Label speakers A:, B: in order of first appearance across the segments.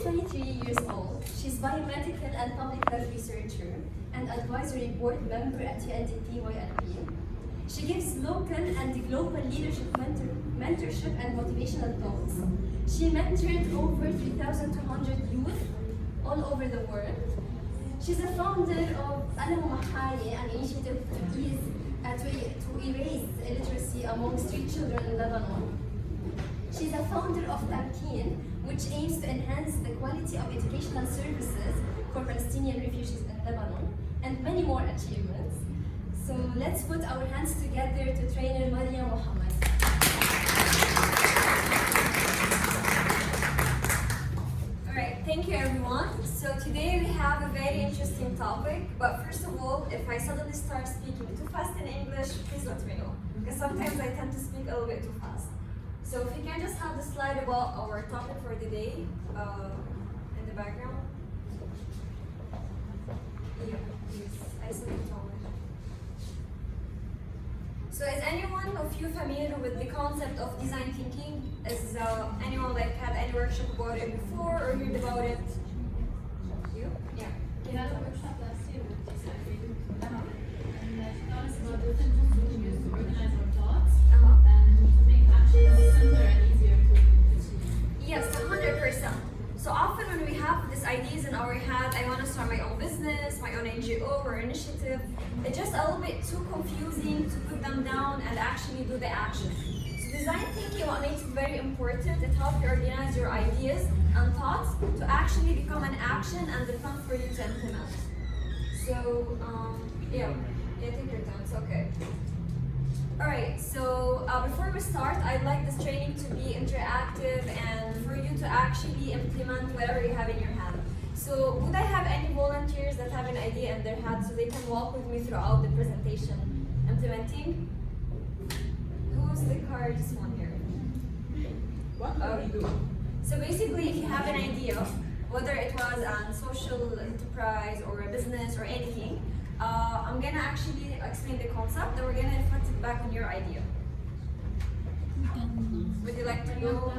A: 23 years old. She's biomedical and public health researcher and advisory board member at UNDP-YLP. She gives local and global leadership mentorship and motivational talks. She mentored over 3,200 youth all over the world. She's a founder of Mahay, an initiative to erase illiteracy among street children in Lebanon. She's a founder of Recipient, which aims to enhance the quality of educational services for Palestinian refugees in Lebanon, and many more achievements. So let's put our hands together to trainer Mariam Mohammad.
B: Alright, thank you everyone. So today we have a very interesting topic, but first of all, if I suddenly start speaking too fast in English, please let me know, because sometimes I tend to speak a little bit too fast. So if you can just have the slide about our topic for the day in the background. Yeah, please. I see it all. So is anyone of you familiar with the concept of design thinking? Is anyone had any workshop about it before or heard about it? You? Yeah.
C: We had a workshop last year with design thinking. And taught us about different tools we can use to organize our thoughts and to make actions simpler and easier to achieve.
B: Yes, 100%. So often when we have these ideas in our head, I want to start my own business, my own NGO or initiative, it's just a little bit too confusing to put them down and actually do the action. So design thinking, what makes it very important, it helps you organize your ideas and thoughts to actually become an action and the plan for you to implement. So, yeah, take your time, it's okay. Alright, so before we start, I'd like this training to be interactive and for you to actually implement whatever you have in your head. So would I have any volunteers that have an idea in their head so they can walk with me throughout the presentation implementing? Who's the courageous one here?
C: What do we do?
B: So basically, if you have an idea, whether it was a social enterprise or a business or anything, I'm gonna actually explain the concept and we're gonna reflect it back on your idea. Would you like to go?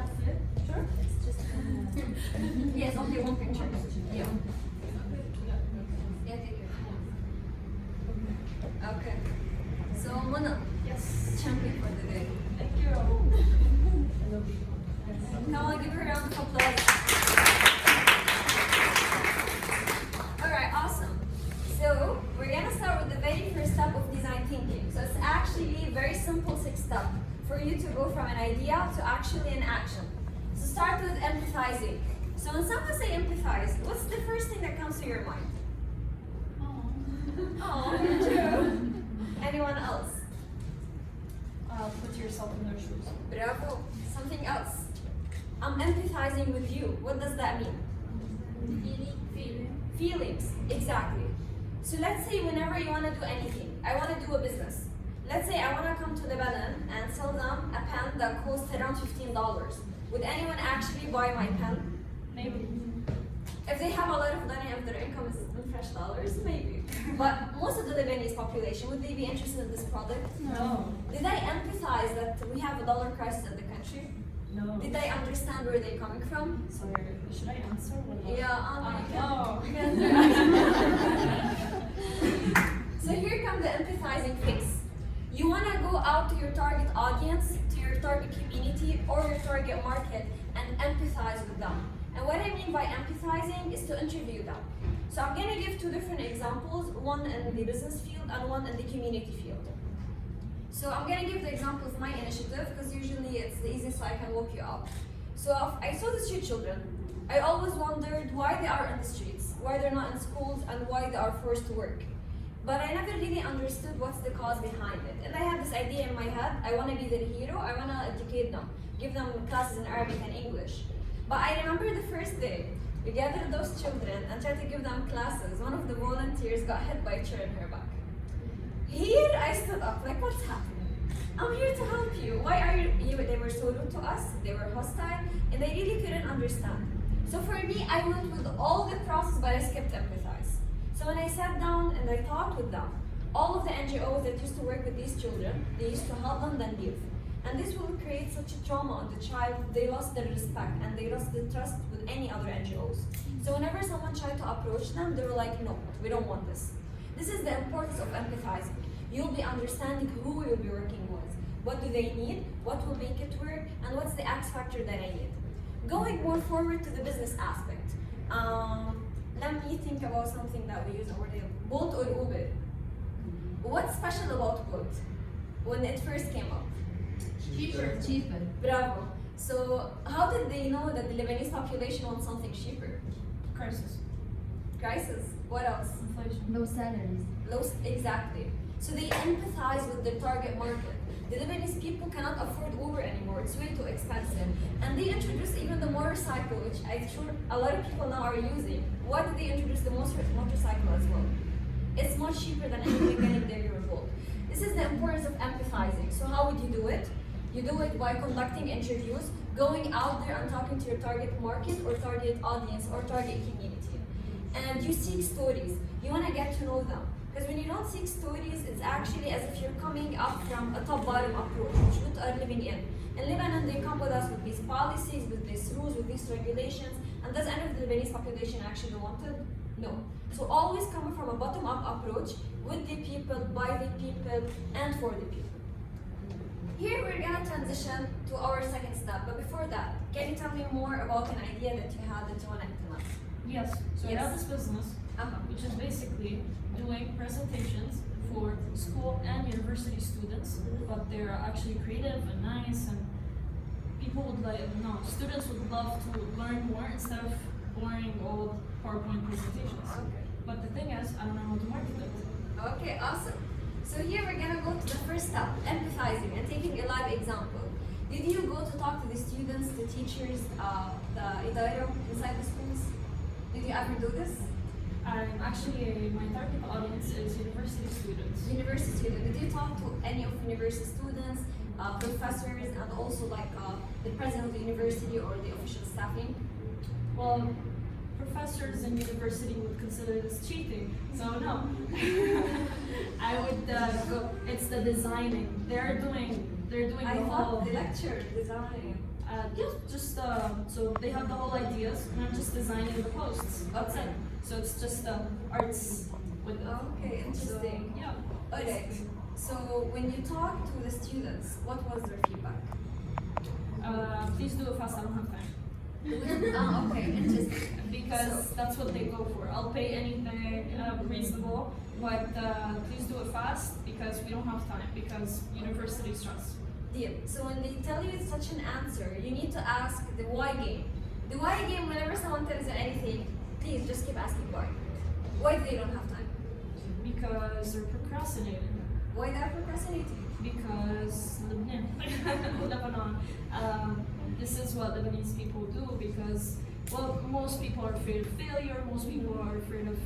B: Sure. Yes, okay, one picture. Yeah. Yeah, take your Okay. So Mona, yes, champion for the day.
C: Thank you.
B: Come on, give her a round of applause. Alright, awesome. So we're gonna start with the very first step of design thinking. So it's actually a very simple 6-step for you to go from an idea to actually an action. So start with empathizing. So when someone say empathize, what's the first thing that comes to your mind? Oh, true. Anyone else?
C: Put yourself in their shoes.
B: Bravo. Something else. I'm empathizing with you. What does that mean? Feelings, exactly. So let's say whenever you want to do anything, I want to do a business. Let's say I want to come to Lebanon and sell them a pen that costs around $15. Would anyone actually buy my pen?
C: Maybe.
B: If they have a lot of money, if their income is in fresh dollars, maybe. But most of the Lebanese population, would they be interested in this product?
C: No.
B: Did I empathize that we have a dollar crisis in the country?
C: No.
B: Did I understand where they're coming from?
C: Sorry, should I answer?
B: Yeah,
C: no.
B: So here comes the empathizing phase. You want to go out to your target audience, to your target community, or your target market and empathize with them. And what I mean by empathizing is to interview them. So I'm going to give 2 different examples, one in the business field and one in the community field. So I'm going to give the example of my initiative because usually it's the easiest so I can walk you up. So I saw the street children. I always wondered why they are in the streets, why they're not in schools, and why they are forced to work. But I never really understood what's the cause behind it. And I had this idea in my head, I want to be their hero, I want to educate them, give them classes in Arabic and English. But I remember the first day, we gathered those children and tried to give them classes. One of the volunteers got hit by a chair in her back. Here I stood up, like, what's happening? I'm here to help you. Why are you? They were so rude to us, they were hostile, and they really couldn't understand. So for me, I went with all the process, but I skipped empathize. So when I sat down and I talked with them, all of the NGOs that used to work with these children, they used to help them then leave. And this will create such a trauma on the child. They lost their respect and they lost the trust with any other NGOs. So whenever someone tried to approach them, they were like, no, we don't want this. This is the importance of empathizing. You'll be understanding who you'll be working with. What do they need? What will make it work? And what's the X factor that I need? Going more forward to the business aspect. Let me think about something that we use over there. Bolt or Uber. What's special about Bolt when it first came up?
D: Cheaper.
B: Bravo. So how did they know that the Lebanese population wants something cheaper?
C: Crisis.
B: Crisis. What else?
C: Inflation.
D: Low salaries.
B: Exactly. So they empathize with their target market. The Lebanese people cannot afford Uber anymore. It's way too expensive. And they introduced even the motorcycle, which I'm sure a lot of people now are using. Why did they introduce the motorcycle as well? It's much cheaper than anything getting their Eurovolt. This is the importance of empathizing. So how would you do it? You do it by conducting interviews, going out there and talking to your target market or target audience or target community. And you seek stories. You want to get to know them. Because when you don't seek stories, it's actually as if you're coming up from a top-bottom approach, which we are living in. In Lebanon, they come with us with these policies, with these rules, with these regulations, and does any of the Lebanese population actually want it? No. So always coming from a bottom-up approach, with the people, by the people, and for the people. Here we're gonna transition to our second step, but before that, can you tell me more about an idea that you had that you want to implement?
C: Yes. So I
B: Yes.
C: have this business, which is basically doing presentations for school and university students, but they're actually creative and nice, and people would students would love to learn more instead of boring old PowerPoint presentations.
B: Okay.
C: But the thing is, I don't know how to market it.
B: Okay, awesome. So here we're gonna go to the first step, empathizing and taking a live example. Did you go to talk to the students, the teachers, the ideation inside the schools? Did you ever do this?
C: My target audience is university students.
B: University students. Did you talk to any of university students, professors, and also the president of the university or the official staffing?
C: Well, professors in university would consider this cheating, so no. I would go. It's the designing. They're doing
B: I
C: the whole.
B: thought the lecture design.
C: So they have the whole ideas, and I'm just designing the posts. That's it. So it's just arts with the.
B: Okay, interesting.
C: So, yeah.
B: Okay. So when you talk to the students, what was their feedback?
C: Please do it fast. I don't have time.
B: Okay, interesting.
C: Because that's what they go for. I'll pay anything reasonable, but please do it fast because we don't have time because university stress.
B: Deal. So when they tell you it's such an answer, you need to ask the why game. The why game, whenever someone tells you anything, please just keep asking why. Why do they don't have time?
C: Because they're procrastinating.
B: Why they're procrastinating?
C: Because Lebanon. This is what Lebanese people do because, well, most people are afraid of failure. Most people are afraid of,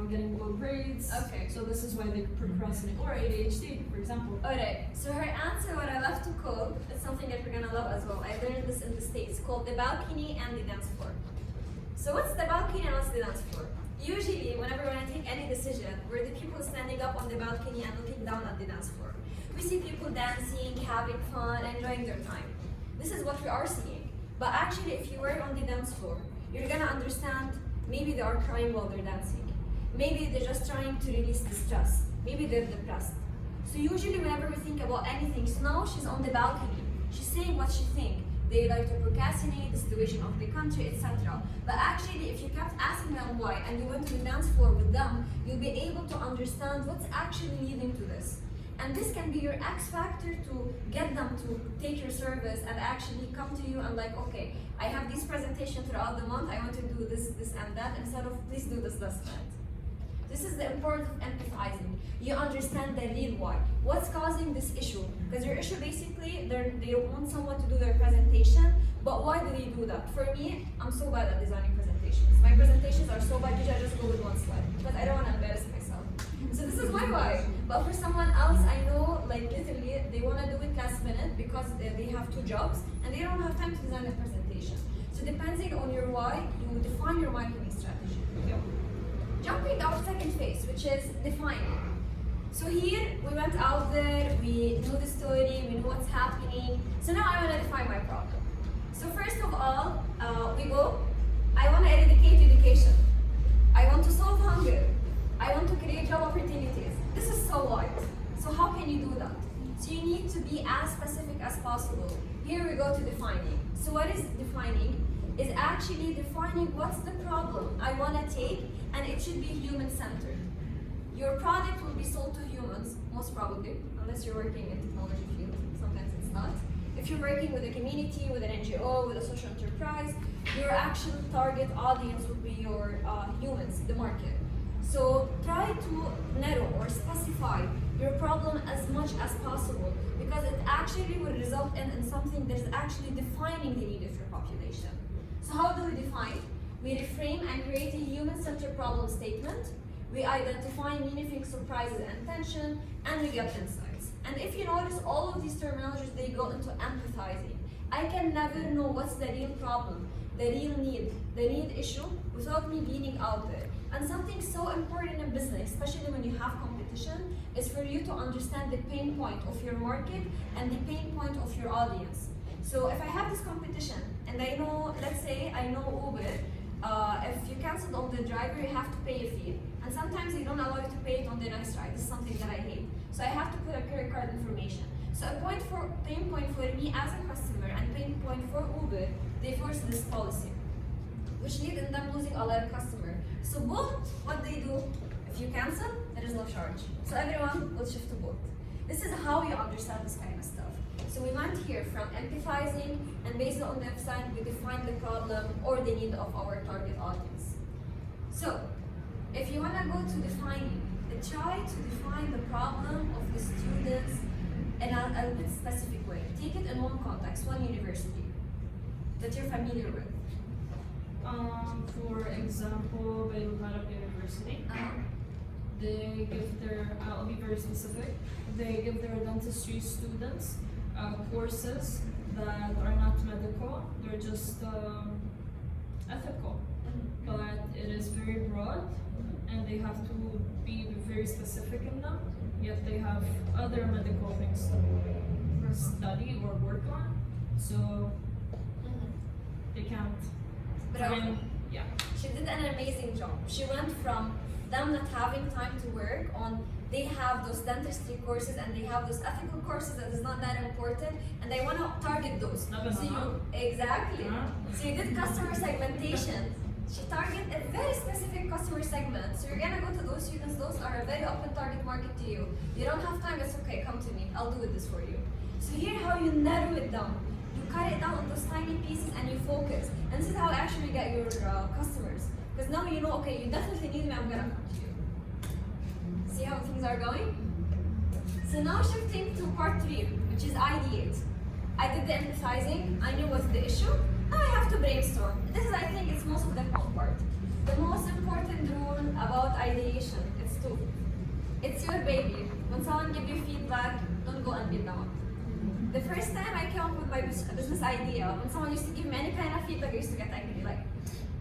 C: getting low grades.
B: Okay.
C: So this is why they procrastinate. Or ADHD, for example.
B: Alright, so her answer, what I love to call, is something that we're gonna love as well. I learned this in the States, called the balcony and the dance floor. So what's the balcony and what's the dance floor? Usually, whenever we're gonna take any decision, we're the people standing up on the balcony and looking down at the dance floor. We see people dancing, having fun, enjoying their time. This is what we are seeing. But actually, if you were on the dance floor, you're gonna understand maybe they are crying while they're dancing. Maybe they're just trying to release the stress. Maybe they're depressed. So usually whenever we think about anything, so now she's on the balcony. She's saying what she thinks. They like to procrastinate, the situation of the country, etc. But actually, if you kept asking them why and you went to the dance floor with them, you'll be able to understand what's actually leading to this. And this can be your X factor to get them to take your service and actually come to you and like, okay, I have this presentation throughout the month, I want to do this, this and that, instead of please do this, that. This is the importance of empathizing. You understand the real why. What's causing this issue? Because your issue basically, they want someone to do their presentation, but why do they do that? For me, I'm so bad at designing presentations. My presentations are so bad, usually I just go with one slide, because I don't want to embarrass myself. So this is my why. But for someone else, I know, like literally, they want to do it last minute because they have 2 jobs, and they don't have time to design a presentation. So depending on your why, you define your marketing strategy. Jumping our second phase, which is defining. So here, we went out there, we knew the story, we knew what's happening. So now I want to define my problem. So first of all, we go, I want to eradicate education. I want to solve hunger. I want to create job opportunities. This is so wide. So how can you do that? So you need to be as specific as possible. Here we go to defining. So what is defining? Is actually defining what's the problem I want to take, and it should be human-centered. Your product will be sold to humans, most probably, unless you're working in technology field. Sometimes it's not. If you're working with a community, with an NGO, with a social enterprise, your actual target audience will be your humans, the market. So try to narrow or specify your problem as much as possible, because it actually will result in something that is actually defining the need of your population. So how do we define? We reframe and create a human-centered problem statement. We identify meaningful surprises and tension, and we get insights. And if you notice, all of these terminologies, they go into empathizing. I can never know what's the real problem, the real need, the need issue, without me being out there. And something so important in business, especially when you have competition, is for you to understand the pain point of your market and the pain point of your audience. So if I have this competition, and I know, let's say I know Uber, if you cancel on the driver, you have to pay a fee. And sometimes they don't allow you to pay it on the next ride. This is something that I hate. So I have to put a credit card information. So a pain point for me as a customer and pain point for Uber, they force this policy, which lead in them losing a lot of customers. So both, what they do, if you cancel, there is no charge. So everyone will shift to both. This is how you understand this kind of stuff. So we went here from empathizing, and based on the website, we defined the problem or the need of our target audience. So if you want to go to defining, try to define the problem of the students in a bit specific way. Take it in one context, one university that you're familiar with.
C: For example, Biomedical University, they give their, I'll be very specific, they give their dentistry students courses that are not medical, they're just ethical, but it is very broad and they have to be very specific in them, yet they have other medical things to study or work on, so they can't.
B: But
C: yeah.
B: She did an amazing job. She went from them not having time to work on, they have those dentistry courses and they have those ethical courses that is not that important, and they want to target those. So you, exactly. So you did customer segmentation. She targeted a very specific customer segment. So you're gonna go to those students, those are a very open target market to you. You don't have time, it's okay, come to me, I'll do this for you. So here how you narrow it down. You cut it down on those tiny pieces and you focus. And this is how you actually get your customers. Because now you know, okay, you definitely need me, I'm gonna come to you. See how things are going? So now shifting to part 3, which is ideate. I did the empathizing, I knew what's the issue. Now I have to brainstorm. This is, I think, it's most of the fun part. The most important rule about ideation, it's 2. It's your baby. When someone gives you feedback, don't go and beat them up. The first time I came up with my business idea, when someone used to give me any kind of feedback, I used to get angry, like,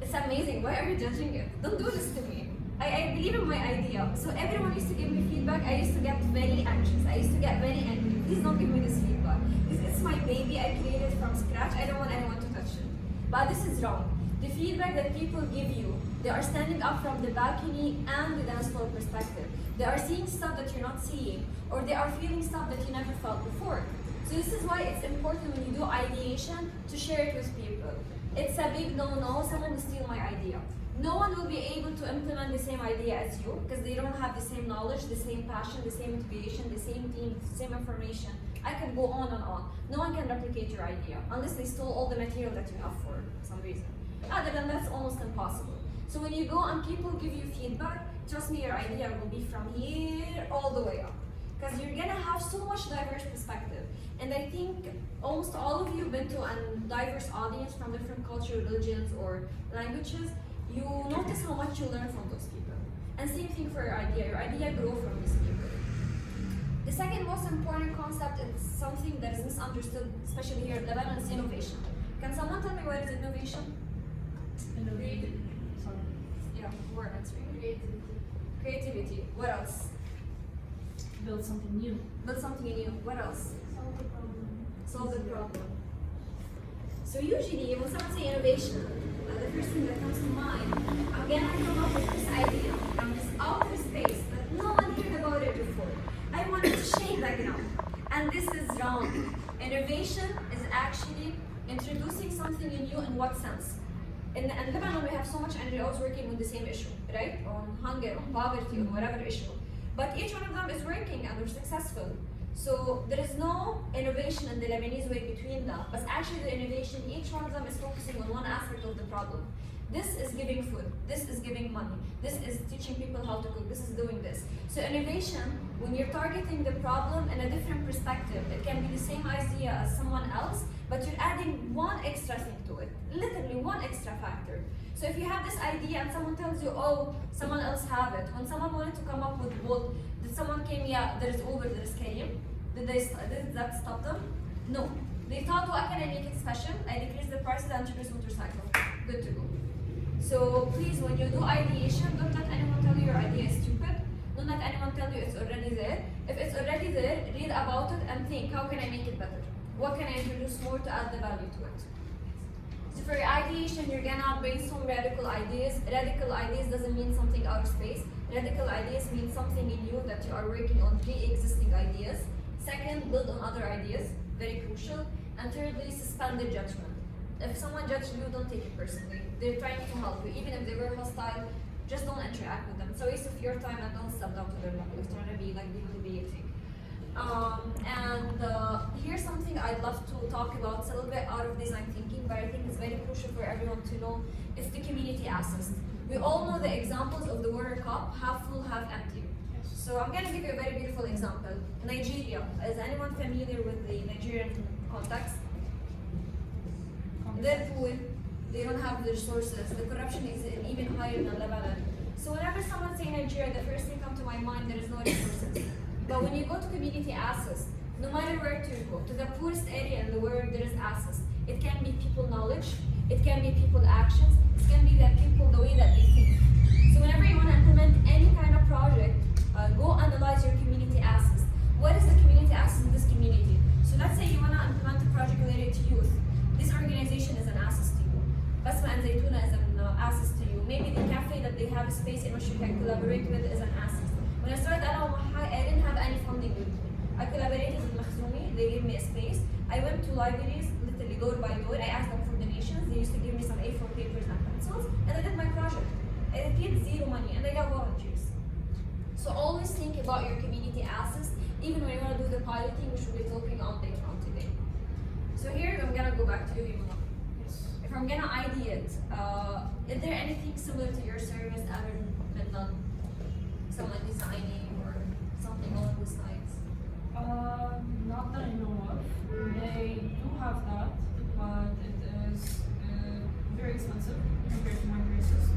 B: it's amazing, why are you judging it? Don't do this to me. I believe in my idea. So everyone used to give me feedback, I used to get very anxious, I used to get very angry. Please don't give me this feedback. It's my baby, I created it from scratch, I don't want anyone to touch it. But this is wrong. The feedback that people give you, they are standing up from the balcony and the dance floor perspective. They are seeing stuff that you're not seeing, or they are feeling stuff that you never felt before. So this is why it's important when you do ideation to share it with people. It's a big no-no, someone will steal my idea. No one will be able to implement the same idea as you because they don't have the same knowledge, the same passion, the same motivation, the same team, the same information. I can go on and on. No one can replicate your idea unless they stole all the material that you have for some reason. Other than that, it's almost impossible. So when you go and people give you feedback, trust me, your idea will be from here all the way up. Because you're gonna have so much diverse perspective. And I think almost all of you have been to a diverse audience from different cultures, religions, or languages. You notice how much you learn from those people. And same thing for your idea grows from these people. The second most important concept is something that is misunderstood, especially here in Lebanon, is innovation. Can someone tell me what is innovation?
C: Innovative. Sorry.
B: Yeah, we're answering.
D: Creativity.
B: Creativity. What else?
C: build something new.
B: Build something new. What else? Solve the problem. So usually when someone say innovation, the first thing that comes to mind, I'm gonna come up with this idea from this outer space that no one heard about it before. I want to shake the ground. And this is wrong. Innovation is actually introducing something new in what sense? In Lebanon, we have so much NGOs working on the same issue, right? On hunger, on poverty, on whatever issue. But each one of them is working and they're successful. So there is no innovation in the Lebanese way between them, but actually the innovation, each one of them is focusing on one aspect of the problem. This is giving food, this is giving money, this is teaching people how to cook, this is doing this. So innovation, when you're targeting the problem in a different perspective, it can be the same idea as someone else, but you're adding one extra thing to it, literally one extra factor. So if you have this idea and someone tells you, oh, someone else have it, when someone wanted to come up with Bolt, did someone came, yeah, there's Uber, there's Karim, did that stop them? No. They thought, well, how can I make it special? I decrease the prices and introduce motorcycle. Good to go. So please, when you do ideation, don't let anyone tell you your idea is stupid. Don't let anyone tell you it's already there. If it's already there, read about it and think, how can I make it better? What can I introduce more to add the value to it? So for your ideation, you're gonna brainstorm radical ideas. Radical ideas doesn't mean something out of space. Radical ideas mean something in you that you are working on pre-existing ideas. Second, build on other ideas, very crucial. And thirdly, suspend the judgment. If someone judges you, don't take it personally. They're trying to help you. Even if they were hostile, just don't interact with them. It's a waste of your time and don't step down to their level. It's trying to be like demotivating. Here's something I'd love to talk about. It's a little bit out of design thinking, but I think it's very crucial for everyone to know. It's the community assist. We all know the examples of the water cup, half full, half empty. So I'm going to give you a very beautiful example. Nigeria. Is anyone familiar with the Nigerian context? They're poor. They don't have the resources. The corruption is even higher than Lebanon. So whenever someone say Nigeria, the first thing comes to my mind, there is no resources. But when you go to community access, no matter where to go, to the poorest area in the world, there is access. It can be people knowledge, it can be people actions, it can be the people the way that they think. So whenever you want to implement any kind of project, go analyze your community access. What is the community access in this community? So let's say you want to implement a project related to youth. This organization is an access to you. Basma and Zaytuna is an access to you. Maybe the cafe that they have a space in which you can collaborate with is an access. When I started Mahay, I didn't have any funding with me. I collaborated with Makhzoumi, they gave me a space. I went to libraries, literally door by door. I asked them for donations. They used to give me some A4 papers and pencils, and I did my project. I paid zero money, and I got volunteers. So always think about your community assets, even when you want to do the piloting, which we'll be talking on later on today. So here, I'm gonna go back to you, Yumna. If I'm gonna ideate, is there anything similar to your service ever been done? Someone designing or something along those lines?
C: Not that I know of. They do have that, but it is very expensive compared to my races.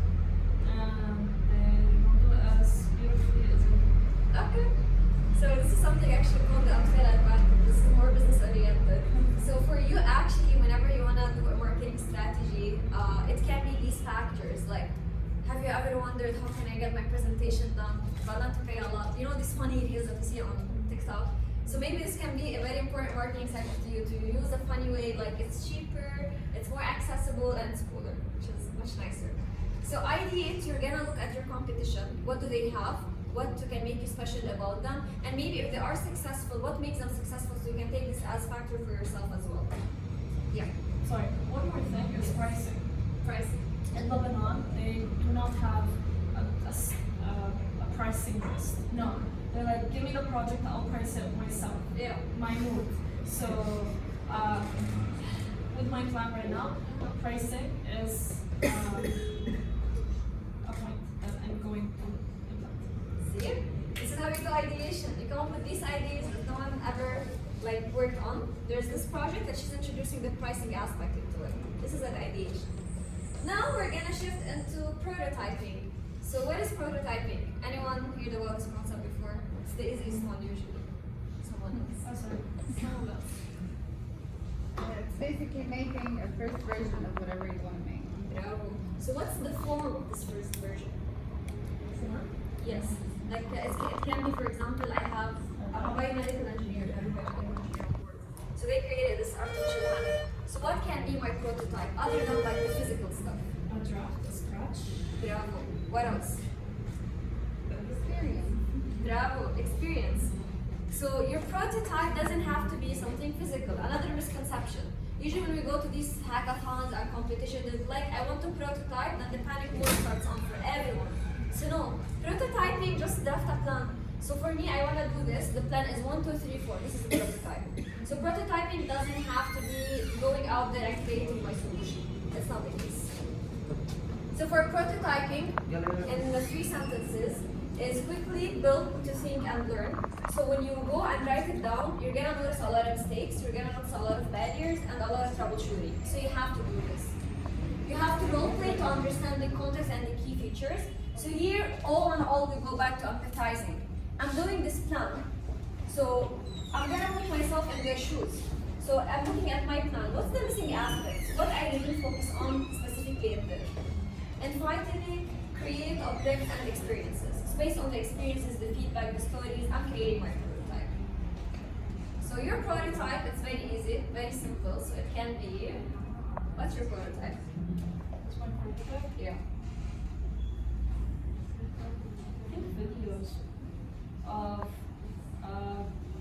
C: And they don't do it as beautifully as it.
B: Okay. So this is something actually called the Amthal advantage. This is more business oriented. So for you actually, whenever you want to do a marketing strategy, it can be these factors. Like, have you ever wondered how can I get my presentation done? But not to pay a lot. You know these funny reels that you see on TikTok? So maybe this can be a very important marketing sector to you, to use a funny way, like it's cheaper, it's more accessible, and it's cooler, which is much nicer. So ideate, you're gonna look at your competition. What do they have? What can make you special about them? And maybe if they are successful, what makes them successful, so you can take this as factor for yourself as well. Yeah.
C: Sorry, one more thing is pricing.
B: Pricing.
C: In Lebanon, they do not have a pricing list. No. They're like, give me the project, I'll price it myself.
B: Yeah.
C: My move. So, with my plan right now, pricing is a point that I'm going to implement.
B: See? This is how you do ideation. You come up with these ideas that no one ever worked on. There's this project that she's introducing the pricing aspect into it. This is an ideation. Now we're gonna shift into prototyping. So what is prototyping? Anyone heard about this concept before? It's the easiest one usually. Someone else.
C: Oh, sorry.
B: Someone else.
D: It's basically making a first version of whatever you want to make.
B: Bravo. So what's the form of this first version?
C: Form?
B: Yes. Like it can be, for example, I'm a biomedical engineer, so they created this artificial hand. So what can be my prototype other than like the physical stuff?
C: A draft, a scratch.
B: Bravo. What else?
D: Experience.
B: Bravo. Experience. So your prototype doesn't have to be something physical. Another misconception. Usually when we go to these hackathons and competitions, it's like, I want to prototype, and the panic mode starts on for everyone. So no, prototyping, just draft a plan. So for me, I want to do this. The plan is 1, 2, 3, 4. This is the prototype. So prototyping doesn't have to be going out there and creating my solution. That's not the case. So for prototyping, in the 3 sentences, is quickly build to think and learn. So when you go and write it down, you're gonna notice a lot of mistakes, you're gonna notice a lot of barriers, and a lot of troubleshooting. So you have to do this. You have to role play to understand the context and the key features. So here, all in all, we go back to empathizing. I'm doing this plan, so I'm gonna put myself in their shoes. So I'm looking at my plan. What's the missing aspects? What I really focus on specifically in there? And finally, create objects and experiences. So based on the experiences, the feedback, the stories, I'm creating my prototype. So your prototype, it's very easy, very simple. So it can be, what's your prototype?
C: That's my prototype.
B: Yeah.
C: I think videos of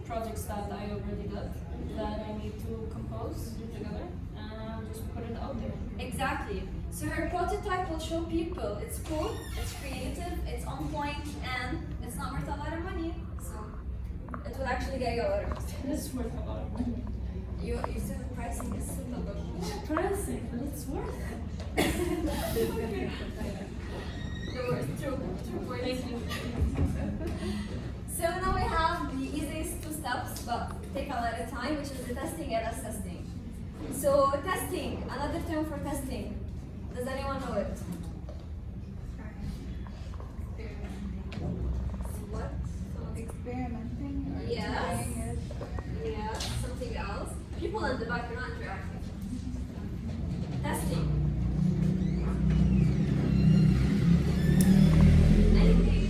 C: projects that I already did that I need to compose together and just put it out there.
B: Exactly. So her prototype will show people it's cool, it's creative, it's on point, and it's not worth a lot of money. So it will actually get you a lot of
C: It is worth a lot of money.
B: You said the pricing is simple, but
C: Pricing, but it's worth it.
B: true point.
C: Thank you.
B: So now we have the easiest 2 steps, but take a lot of time, which is the testing and assessing. So testing, another term for testing. Does anyone know it? What?
D: Experimenting or
B: Yes.
D: trying it.
B: Yeah, something else. People in the back are not interacting. Testing. Anything?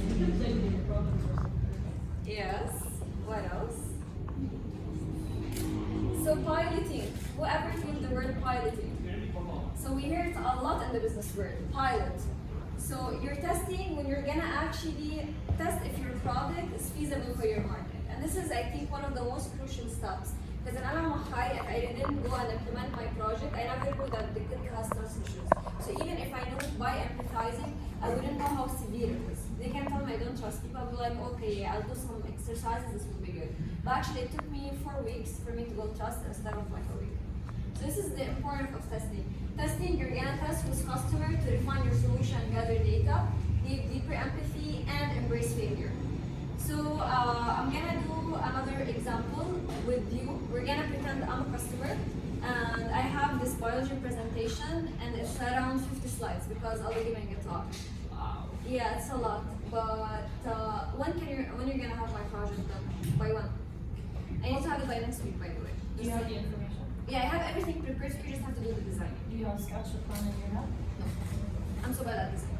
C: You can play with your problems or something.
B: Yes. What else? So piloting. Whoever heard the word piloting? So we hear it a lot in the business world. Pilot. So you're testing when you're gonna actually test if your product is feasible for your market. And this is, I think, one of the most crucial steps. Because in Mahay, if I didn't go and implement my project, I never knew that the kid has trust issues. So even if I knew by empathizing, I wouldn't know how severe it is. They can tell me I don't trust people. I'll be like, okay, yeah, I'll do some exercises, this will be good. But actually, it took me 4 weeks for me to build trust instead of like a week. So this is the importance of testing. Testing, you're gonna test with customer to refine your solution, gather data, give deeper empathy, and embrace failure. So I'm gonna do another example with you. We're gonna pretend I'm a customer, and I have this biology presentation, and it's around 50 slides because I'll be giving a talk.
C: Wow.
B: Yeah, it's a lot. But when you're gonna have my project done? By when? I need to have it by next week, by the way.
C: Do you have the information?
B: Yeah, I have everything prepared, so you just have to do the design.
C: Do you have a sketch or plan in your head?
B: No. I'm so bad at design.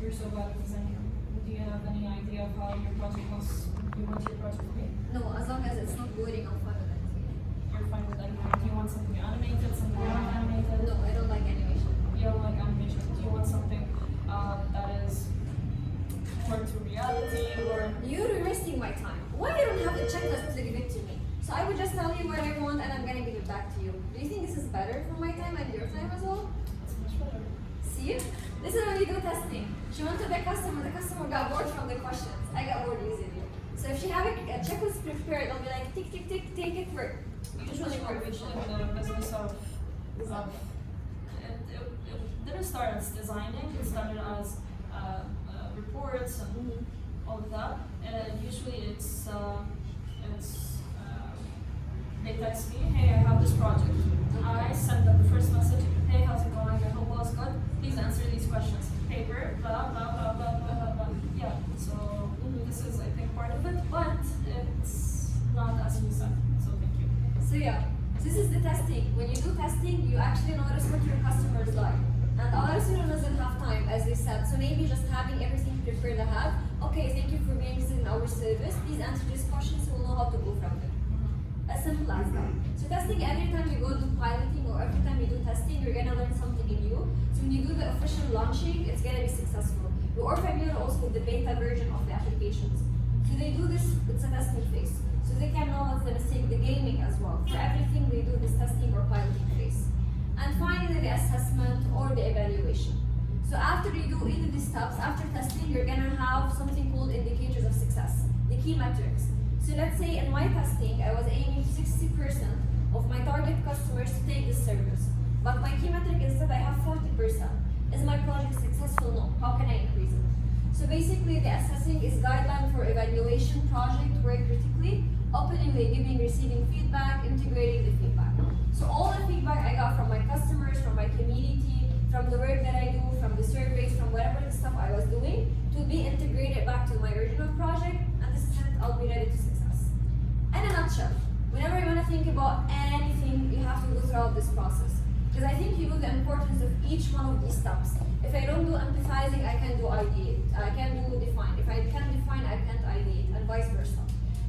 C: You're so bad at designing. Do you have any idea of how your project wants you want your project to be?
B: No, as long as it's not boring, I'm fine with it.
C: You're fine with anything. Do you want something animated, something non-animated?
B: No, I don't like animation.
C: You don't like animation. Do you want something that is more to reality or?
B: You're wasting my time. Why you don't have a checklist to give it to me? So I would just tell you what I want and I'm gonna give it back to you. Do you think this is better for my time and your time as well?
C: It's much better.
B: See? This is when we do testing. She went to the customer got bored from the questions. I got bored easily. So if she have a checklist prepared, I'll be like, tick, tick, tick, take it for.
C: Usually what we should in the business of it didn't start as designing, it started as reports and all of that. And usually it's they text me, hey, I have this project. I send them the first message, hey, how's it going? I hope all's good. Please answer these questions. Paper, blah, blah, blah, blah, blah, blah, blah. Yeah, so this is, I think, part of it, but it's not as you said, so thank you.
B: So yeah, this is the testing. When you do testing, you actually notice what your customers like. And a lot of students doesn't have time, as they said. So maybe just having everything prepared ahead okay, thank you for being interested in our service. Please answer these questions, so we'll know how to go from there. As simple as that. So testing, every time you go do piloting or every time you do testing, you're gonna learn something new. So when you do the official launching, it's gonna be successful. You're all familiar also with the beta version of the applications. So they do this, it's a testing phase. So they can know what's the mistake, the gaming as well. For everything they do this testing or piloting phase. And finally the assessment or the evaluation. So after you do either of these steps, after testing, you're gonna have something called indicators of success, the key metrics. So let's say in my testing, I was aiming 60% of my target customers to take this service. But my key metric instead I have 40%. Is my project successful? No. How can I increase it? So basically the assessing is guideline for evaluation, project work critically, openly giving, receiving feedback, integrating the feedback. So all the feedback I got from my customers, from my community, from the work that I do, from the surveys, from whatever the stuff I was doing, to be integrated back to my original project, and this is it, I'll be ready to success. In a nutshell, whenever you want to think about anything, you have to go throughout this process. Because I think you know the importance of each one of these steps. If I don't do empathizing, I can do ideate. I can do define. If I can't define, I can't ideate, and vice versa.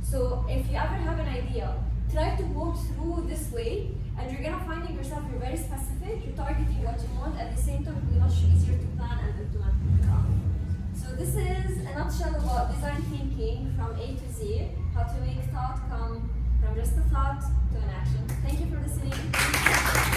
B: So if you ever have an idea, try to go through this way, and you're gonna find yourself, you're very specific, you're targeting what you want, at the same time, it'll be much easier to plan and implement. So this is a nutshell about design thinking from A to Z, how to make thought come from just a thought to an action. Thank you for listening.
C: Thank you.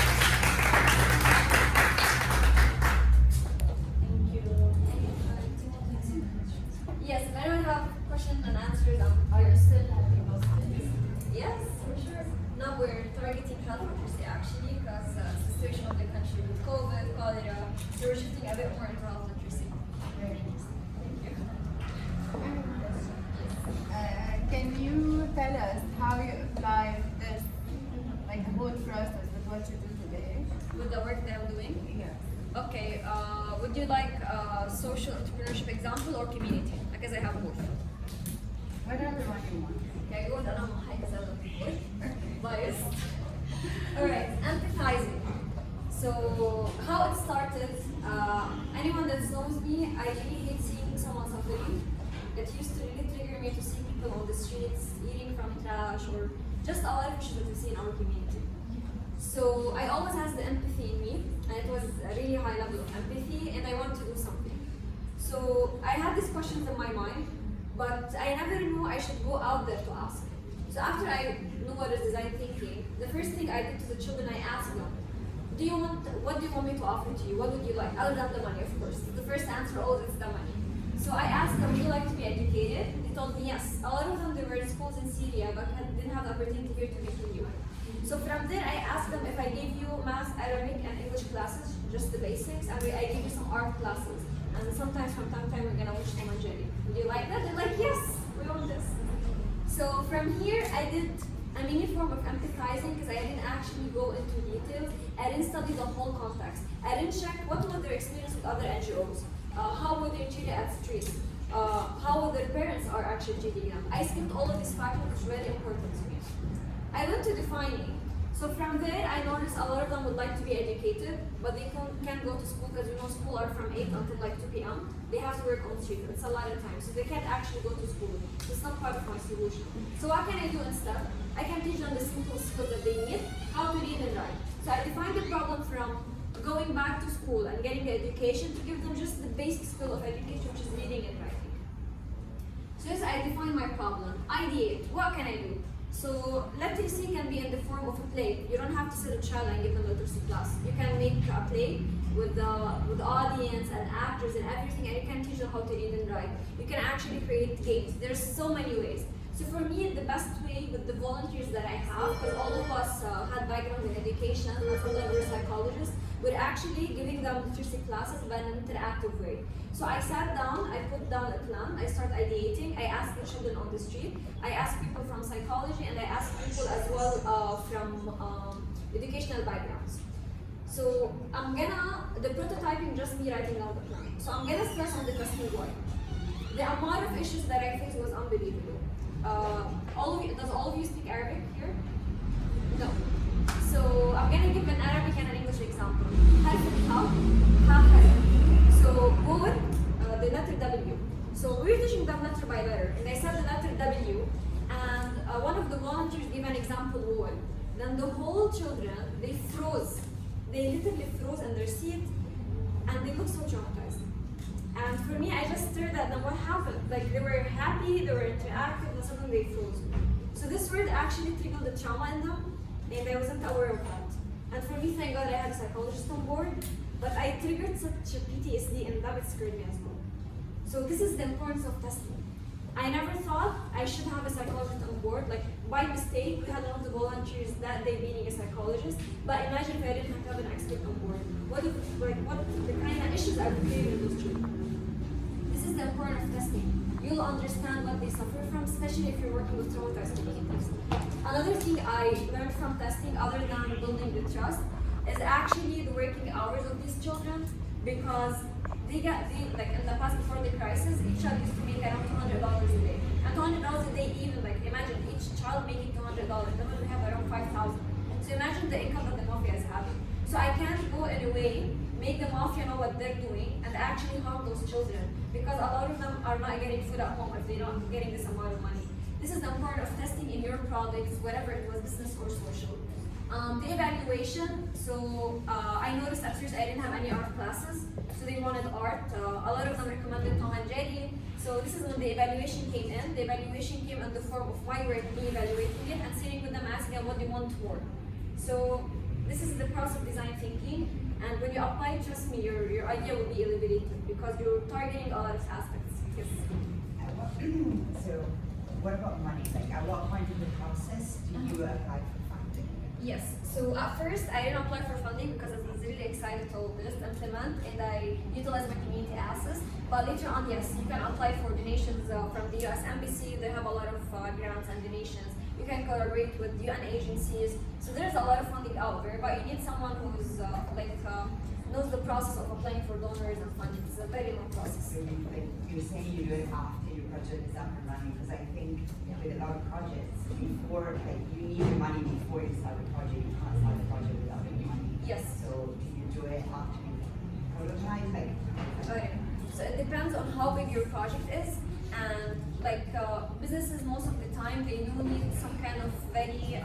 B: Yes, if anyone have questions and answers,
C: Are you still having those things?
B: yes, for sure. Now we're targeting health literacy actually, because the situation of the country with COVID, cholera, so we're shifting a bit more into health literacy.
C: Very interesting.
B: Thank you.
D: Can you tell us how you apply this, like the whole process with what you do today?
B: With the work that I'm doing?
D: Yes.
B: Okay, would you like social entrepreneurship example or community? Because I have both.
D: Whatever one you want.
B: Okay, go with Mahay because I love people. Biased. Alright, empathizing. So, how it started, anyone that knows me, I really hate seeing someone suffering. It used to really trigger me to see people on the streets eating from trash or just a lot of issues that we see in our community. So I always had the empathy in me, and it was a really high level of empathy, and I want to do something. So I had these questions in my mind, but I never knew I should go out there to ask. So after I knew what is design thinking, the first thing I did to the children, I asked them, what do you want me to offer to you? What would you like? Other than the money, of course. The first answer always is the money. So I asked them, would you like to be educated? They told me yes. A lot of them, they were in schools in Syria, but didn't have the opportunity here to be in Europe. So from there, I asked them if I gave you math, Arabic, and English classes, just the basics, and I gave you some art classes. And sometimes from time to time, we're gonna watch Tom and Jerry. Would you like that? They're like, yes, we want this. So from here, I did a mini form of empathizing because I didn't actually go into details. I didn't study the whole context. I didn't check what was their experience with other NGOs. How were they treated at streets? How their parents are actually treating them. I skipped all of these factors, which were very important to me. I went to defining. So from there, I noticed a lot of them would like to be educated, but they can't go to school because school are from 8 until like 2 p.m. They have to work on the street. It's a lot of time, so they can't actually go to school. It's not part of my solution. So what can I do instead? I can teach them the simple skills that they need, how to read and write. So I defined the problem from going back to school and getting the education to give them just the basic skill of education, which is reading and writing. So yes, I defined my problem. Ideate. What can I do? So literacy can be in the form of a play. You don't have to sit a child and give them literacy class. You can make a play with the audience and actors and everything, and you can teach them how to read and write. You can actually create games. There's so many ways. So for me, the best way with the volunteers that I have, because all of us had background in education, and some of them were psychologists, we're actually giving them literacy classes but in an interactive way. So I sat down, I put down a plan, I started ideating, I asked the children on the street, I asked people from psychology, and I asked people as well from educational backgrounds. So the prototyping just me writing down the plan. So I'm gonna stress on the customer why. The amount of issues that I faced was unbelievable. Does all of you speak Arabic here? No. So I'm gonna give an Arabic and an English example. حرف الحاء ها. So both the letter W. So we were teaching them letter by letter, and I said the letter W, and one of the volunteers gave an example wall. Then the whole children, they froze. They literally froze in their seat, and they looked so traumatized. And for me, I just stared at them, what happened? Like, they were happy, they were interactive, and suddenly they froze. So this word actually triggered the trauma in them, and I wasn't aware of that. And for me, thank God I had a psychologist on board, but I triggered such a PTSD in them, it scared me as well. So this is the importance of testing. I never thought I should have a psychologist on board. Like, by mistake, we had one of the volunteers that day being a psychologist, but imagine if I didn't have an expert on board. What the kind of issues I would create with those children. This is the importance of testing. You'll understand what they suffer from, especially if you're working with traumatized communities. Another thing I learned from testing, other than building the trust, is actually the working hours of these children, because they like in the past before the crisis, each child used to make around $200 a day. And $200 a day, even like imagine each child making $200, then we have around 5,000. So imagine the income that the mafia is having. So I can't go in a way, make the mafia know what they're doing and actually harm those children, because a lot of them are not getting food at home if they're not getting this amount of money. This is the part of testing in your products, whatever it was, business or social. The evaluation, so I noticed at first I didn't have any art classes, so they wanted art. A lot of them recommended Tom and Jerry. So this is when the evaluation came in. The evaluation came in the form of my work, me evaluating it, and sitting with them asking them what they want more. So this is the process of design thinking, and when you apply it, trust me, your idea will be elevated because you're targeting a lot of aspects. Yes.
E: So what about money? Like, at what point in the process do you apply for funding?
B: Yes, so at first I didn't apply for funding because I was really excited to just implement and I utilize my community assets. But later on, yes, you can apply for donations from the US Embassy. They have a lot of grants and donations. You can collaborate with UN agencies. So there's a lot of funding out there, but you need someone who's knows the process of applying for donors and funding. It's a very long process.
E: So you're saying you do it after your project is up and running, because I think with a lot of projects, before, like, you need the money before you start the project. You can't start the project without any money.
B: Yes.
E: So do you do it after you prototype? Like,
B: Okay. So it depends on how big your project is, and businesses most of the time they do need some kind of very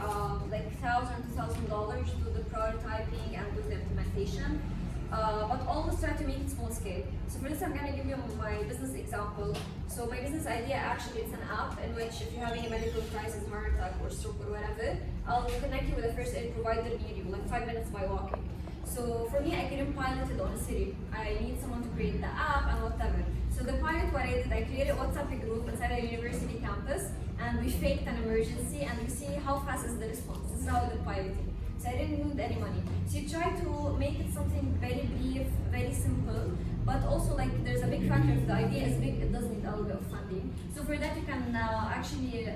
B: like $1,000 to do the prototyping and do the implementation. But always try to make it small scale. So for this, I'm going to give you my business example. So my business idea, actually, it's an app in which if you're having a medical crisis, heart attack or stroke or whatever, I'll connect you with a first aid provider near you, like 5 minutes by walking. So for me, I couldn't pilot it on a city. I need someone to create the app and whatever. So the pilot, what I did, I created a WhatsApp group inside a university campus, and we faked an emergency, and we see how fast is the response. This is how I did piloting. So I didn't need any money. So you try to make it something very brief, very simple, but also like there's a big factor. If the idea is big, it does need a little bit of funding. So for that, you can actually,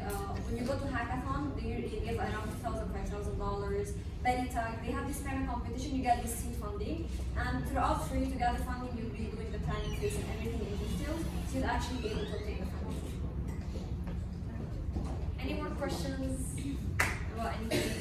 B: when you go to hackathon, they usually give around $2,000, $5,000. Meditech, they have this kind of competition. You get this seed funding, and throughout for you to get the funding, you'll be doing the planning phase and everything in detail. So you'll actually be able to obtain the funding. Any more questions about anything?